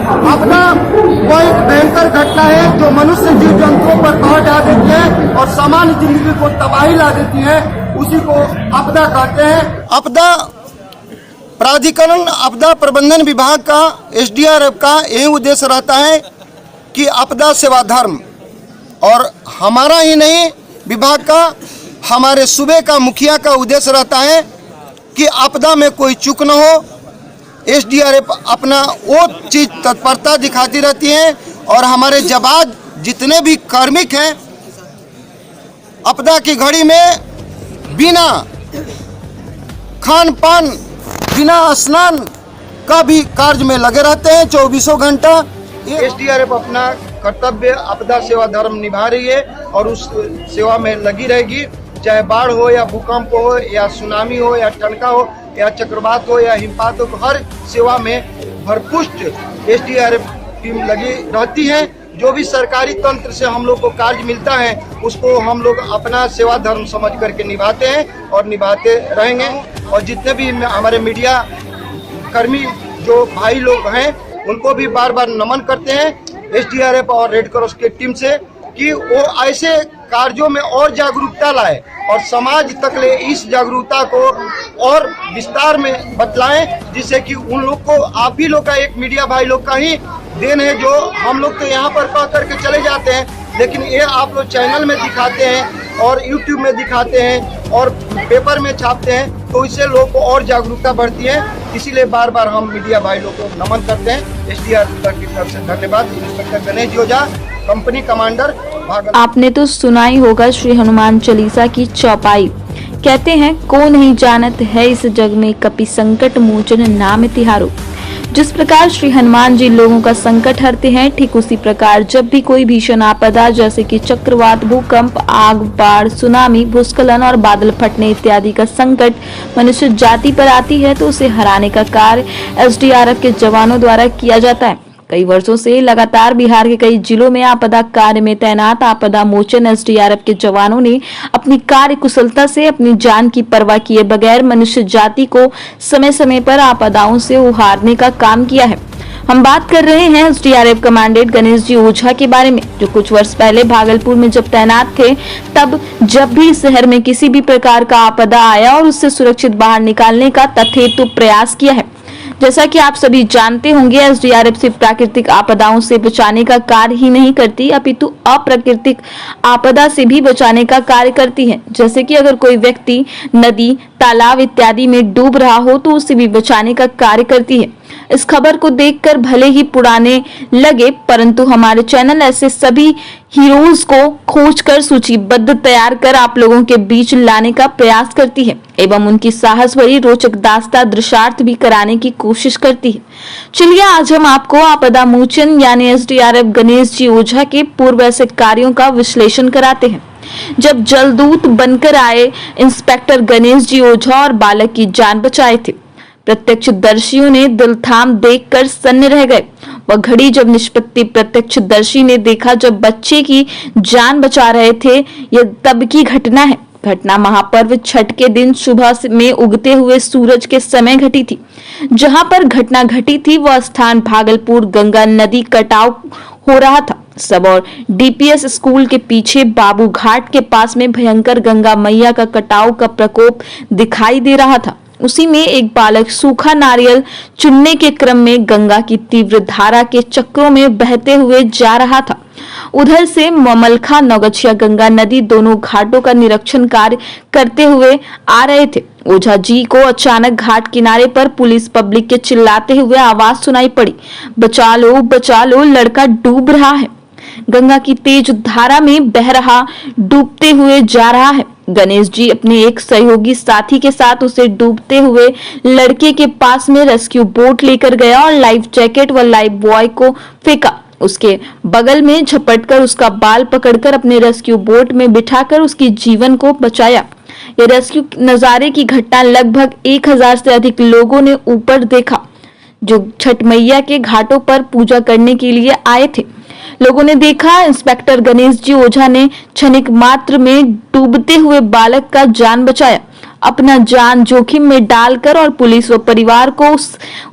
आपदा वो एक भयंकर घटना है जो मनुष्य जीव जंतुओं पर कहर ढा देती है और सामान्य जिंदगी को तबाही ला देती है, उसी को आपदा कहते हैं। आपदा प्राधिकरण आपदा प्रबंधन विभाग का एसडीआरएफ का यही उद्देश्य रहता है कि आपदा सेवा धर्म, और हमारा ही नहीं विभाग का, हमारे सूबे का मुखिया का उद्देश्य रहता है कि आपदा में कोई चूक न हो। एसडीआरएफ अपना वो चीज तत्परता दिखाती रहती है और हमारे जवान जितने भी कार्मिक हैं आपदा की घड़ी में बिना खान पान बिना स्नान का भी कार्य में लगे रहते हैं 24 घंटा। एसडीआरएफ अपना कर्तव्य आपदा सेवा धर्म निभा रही है और उस सेवा में लगी रहेगी, चाहे बाढ़ हो या भूकंप हो या सुनामी हो या ठनका हो या चक्रवात हो या हिमपात हो, हर सेवा में भरपुष्ट एसडीआरएफ टीम लगी रहती है। जो भी सरकारी तंत्र से हम लोग को कार्य मिलता है उसको हम लोग अपना सेवा धर्म समझ करके निभाते हैं और निभाते रहेंगे। और जितने भी हमारे मीडिया कर्मी जो भाई लोग हैं उनको भी बार बार नमन करते हैं एसडीआरएफ और रेड क्रॉस के टीम से कि वो ऐसे कार्यों में और जागरूकता लाए और समाज तक ले इस जागरूकता को और विस्तार में बतलाएं, जिससे कि उन लोग को आप ही लोग का, एक मीडिया भाई लोग का ही देन है जो हम लोग तो यहाँ पर कह करके चले जाते हैं, लेकिन ये आप लोग चैनल में दिखाते हैं और यूट्यूब में दिखाते हैं और पेपर में छापते हैं, तो इससे लोग को और जागरूकता बढ़ती है। इसीलिए बार बार हम मीडिया भाई लोग को नमन करते हैं। एसडीआरएफ की तरफ से धन्यवाद। इंस्पेक्टर गणेश ओझा, कंपनी कमांडर भागलपुर। आपने तो सुना ही होगा श्री हनुमान चालीसा की चौपाई। कहते हैं को नहीं जानत है इस जग में कपि संकट मोचन नाम तिहारो। जिस प्रकार श्री हनुमान जी लोगों का संकट हरते हैं, ठीक उसी प्रकार जब भी कोई भीषण आपदा जैसे कि चक्रवात, भूकंप, आग, बाढ़, सुनामी, भूस्खलन और बादल फटने इत्यादि का संकट मनुष्य जाति पर आती है तो उसे हराने का कार्य एसडीआरएफ के जवानों द्वारा किया जाता है। कई वर्षों से लगातार बिहार के कई जिलों में आपदा कार्य में तैनात आपदा मोचन एसडीआरएफ के जवानों ने अपनी कार्य कुशलता से अपनी जान की परवाह किए बगैर मनुष्य जाति को समय समय पर आपदाओं से उहारने का काम किया है। हम बात कर रहे हैं एसडीआरएफ कमांडेंट गणेश जी ओझा के बारे में, जो कुछ वर्ष पहले भागलपुर में जब तैनात थे तब जब भी शहर में किसी भी प्रकार का आपदा आया और उससे सुरक्षित बाहर निकालने का तथेतु प्रयास किया है। जैसा कि आप सभी जानते होंगे, एसडीआरएफ सिर्फ प्राकृतिक आपदाओं से बचाने का कार्य ही नहीं करती अपितु अप्राकृतिक आपदा से भी बचाने का कार्य करती है। जैसे कि अगर कोई व्यक्ति नदी, तालाब इत्यादि में डूब रहा हो तो उसे भी बचाने का कार्य करती है। इस खबर को देखकर भले ही पुराने लगे, परंतु हमारे चैनल ऐसे सभी हीरोज को खोजकर सूचीबद्ध तैयार कर आप लोगों के बीच लाने का प्रयास करती है एवं उनकी साहस भरी रोचक दास्तां दृश्यार्थ भी कराने की कोशिश करती है। चलिए आज हम आपको आपदा मोचन यानी एसडीआरएफ गणेश जी ओझा के पूर्व ऐसे कार्यों का विश्लेषण कराते हैं जब जलदूत बनकर आए इंस्पेक्टर गणेश जी ओझा और बालक की जान बचाए थे। प्रत्यक्षदर्शियों ने दिल थाम देखकर सन्न रह गए। वह घड़ी जब निष्पत्ति प्रत्यक्षदर्शी ने देखा जब बच्चे की जान बचा रहे थे, यह तब की घटना है। घटना महापर्व छठ के दिन सुबह में उगते हुए सूरज के समय घटी थी। जहां पर घटना घटी थी वह स्थान भागलपुर गंगा नदी कटाव हो रहा था। सब और डीपीएस स्कूल के पीछे बाबू घाट के पास में भयंकर गंगा मैया का कटाव का प्रकोप दिखाई दे रहा था। उसी में एक बालक सूखा नारियल चुनने के क्रम में गंगा की तीव्र धारा के चक्रों में बहते हुए जा रहा था। उधर से ममलखा नौगछिया गंगा नदी दोनों घाटों का निरीक्षण कार्य करते हुए आ रहे थे। ओझा जी को अचानक घाट किनारे पर पुलिस पब्लिक के चिल्लाते हुए आवाज सुनाई पड़ी, बचा लो, लड़का डूब रहा है। गंगा की तेज धारा में बह रहा, डूबते हुए जा रहा है। गणेश जी अपने एक सहयोगी साथी के साथ उसे डूबते हुए लड़के के पास में रेस्क्यू बोट लेकर गया और लाइफ जैकेट व लाइफ बॉय को फेंका। उसके बगल में झपटकर उसका बाल पकड़कर अपने रेस्क्यू बोट में बिठाकर उसकी जीवन को बचाया। ये रेस्क्यू नजारे की घटना लगभग 1000 से अधिक लोगों ने ऊपर देखा जो छठ मैया के घाटों पर पूजा करने के लिए आए थे। लोगों ने देखा इंस्पेक्टर गणेश जी ओझा ने क्षणिक मात्र में डूबते हुए बालक का जान बचाया। अपना जान जोखिम में डालकर और पुलिस व परिवार को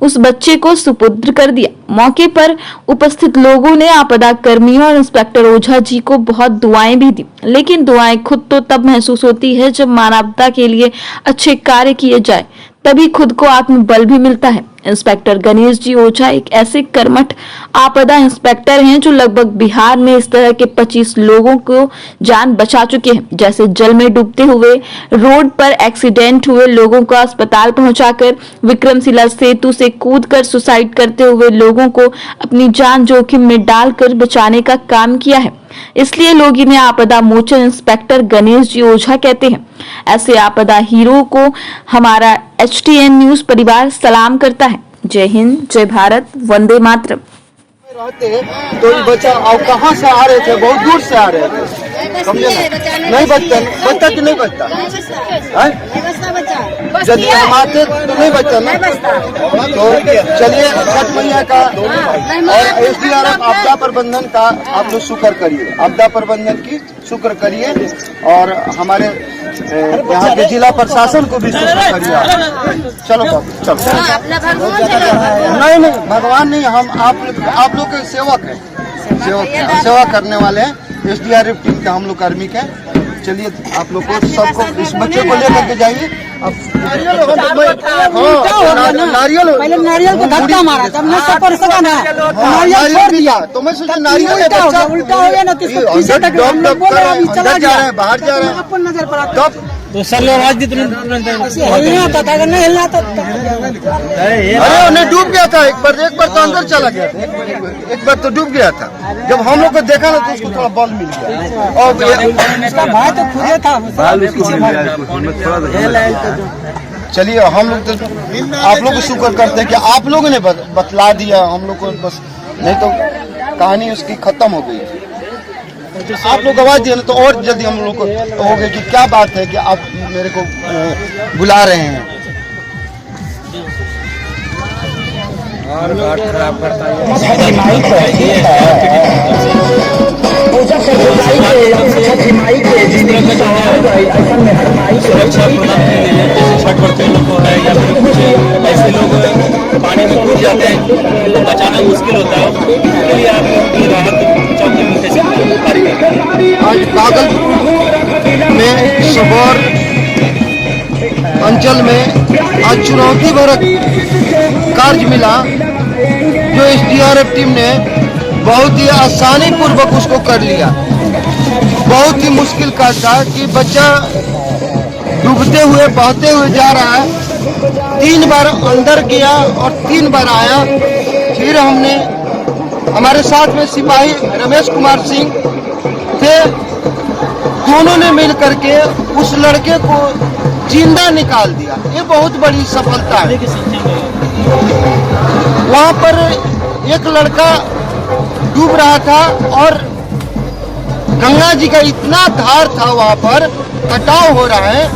उस बच्चे को सुपुर्द कर दिया। मौके पर उपस्थित लोगों ने आपदा कर्मियों और इंस्पेक्टर ओझा जी को बहुत दुआएं भी दी, लेकिन दुआएं खुद तो तब महसूस होती है जब मानवता के लिए अच्छे कार्य किए जाए, तभी खुद को आत्मबल भी मिलता है। इंस्पेक्टर गणेश जी ओझा एक ऐसे कर्मठ आपदा इंस्पेक्टर हैं जो लगभग बिहार में इस तरह के 25 लोगों को जान बचा चुके हैं, जैसे जल में डूबते हुए, रोड पर एक्सीडेंट हुए लोगों को अस्पताल पहुंचाकर, विक्रमशिला सेतु से कूदकर सुसाइड करते हुए लोगों को अपनी जान जोखिम में डालकर बचाने का काम किया है। इसलिए लोग इन्हें आपदा मोचन इंस्पेक्टर गणेश जी ओझा कहते हैं। ऐसे आपदा हीरो को हमारा HTN न्यूज परिवार सलाम करता है। जय हिंद, जय भारत, वंदे मातरम। रहते तो ये बच्चा और कहाँ से आ रहे थे, बहुत दूर से आ रहे थे, समझे ना? नहीं बचता कि नहीं बचता? यदि हम आते तो नहीं बचता ना। तो चलिए छठ मैया का और SDRF आपदा प्रबंधन का आप लोग शुक्र करिए, आपदा प्रबंधन की शुक्र करिए और हमारे यहाँ के जिला प्रशासन को भी शुक्र करिए। चलो बाबू चलो। नहीं भगवान नहीं, हम आप लोग के सेवक हैं, सेवा करने वाले हैं। SDRF टीम के हम लोग कर्मी के। चलिए आप लोग को सबको इस बच्चे को लेकर के जाइए। अब नारियल पहले नारियल को धक्का मारा, जब न सफर सका ना नारियल छोड़ दिया तो मैं सोचा नारियल उल्टा हो गया ना, पीछे तक हम लोग बोल रहे हैं चला जा रहा है, बाहर जा रहे हैं, अपन नजर पर आता कब तो सर लोग आवाज दी तुरंत हिलना था, अगर नहीं हिलना था अरे उन्हें डूब गया था। एक बार तो अंदर चला गया था, एक बार तो डूब गया था। जब हम लोग को देखा ना तो उसको थोड़ा बल मिल गया और उसका भाई तो खुदे था। चलिए हम लोग तो आप लोग को शुक्र करते हैं कि आप लोगों ने बतला दिया हम लोग को, बस नहीं तो कहानी उसकी खत्म हो गई। आप लोग आवाज दिए ना तो और जल्दी हम लोग को हो गया कि क्या बात है कि आप मेरे को बुला रहे हैं। छठ करते लोग को है या फिर कुछ ऐसे लोग पानी में कूद जाते हैं तो बचाना मुश्किल होता है, उसके लिए आप राहत चौकी में कैसे कार्य करते हैं? आज भागलपुर में सबौर अंचल में आज चुनौती भरक कार्य मिला जो SDRF टीम ने बहुत ही आसानी पूर्वक उसको कर लिया। बहुत ही मुश्किल कार्य था कि बच्चा डूबते हुए बहते हुए जा रहा है, 3 बार अंदर गया और 3 बार आया। फिर हमने हमारे साथ में सिपाही रमेश कुमार सिंह थे, दोनों ने मिल करके उस लड़के को जिंदा निकाल दिया। ये बहुत बड़ी सफलता है। वहाँ पर एक लड़का डूब रहा था और गंगा जी का इतना धार था, वहाँ पर कटाव हो रहा है,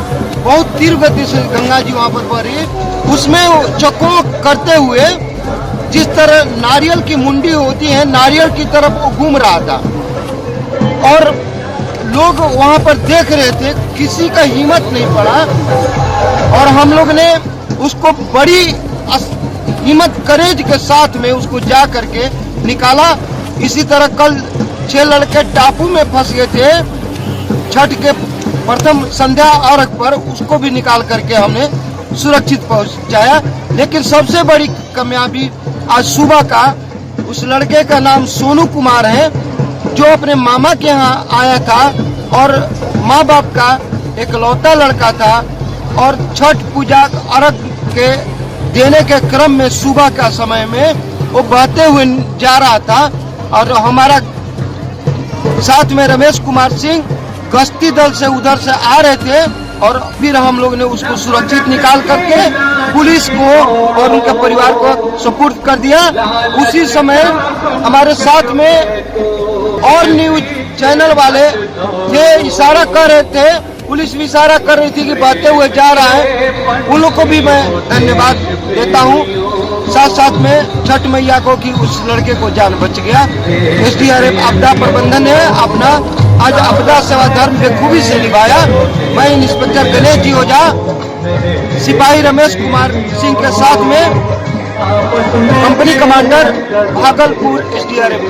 बहुत तीव्र गति से गंगा जी वहाँ पर बह रही है। उसमें चक्कों करते हुए जिस तरह नारियल की मुंडी होती है, नारियल की तरफ वो घूम रहा था और लोग वहाँ पर देख रहे थे, किसी का हिम्मत नहीं पड़ा और हम लोग ने उसको बड़ी हिम्मत करेज के साथ में उसको जा करके निकाला। इसी तरह कल 6 लड़के टापू में फंस गए थे छठ के प्रथम संध्या अर्घ पर, उसको भी निकाल करके हमने सुरक्षित पहुंचाया। लेकिन सबसे बड़ी कामयाबी आज सुबह का, उस लड़के का नाम सोनू कुमार है जो अपने मामा के यहाँ आया था और माँ बाप का इकलौता लड़का था और छठ पूजा अर्घ के देने के क्रम में सुबह का समय में वो बहते हुए जा रहा था और हमारा साथ में रमेश कुमार सिंह गश्ती दल से उधर से आ रहे थे और फिर हम लोग ने उसको सुरक्षित निकाल करके पुलिस को और उनके परिवार को सुपुर्द कर दिया। उसी समय हमारे साथ में और न्यूज चैनल वाले थे, इशारा कर रहे थे, पुलिस भी इशारा कर रही थी कि बहते हुए जा रहा है। उन लोग को भी मैं धन्यवाद देता हूँ, साथ साथ में छठ मैया को कि उस लड़के को जान बच गया। SDRF आपदा प्रबंधन है अपना आज आपदा सेवा धर्म बेखूबी से निभाया। मैं इंस्पेक्टर गणेश जी ओझा, सिपाही रमेश कुमार सिंह के साथ में कंपनी कमांडर भागलपुर SDRF।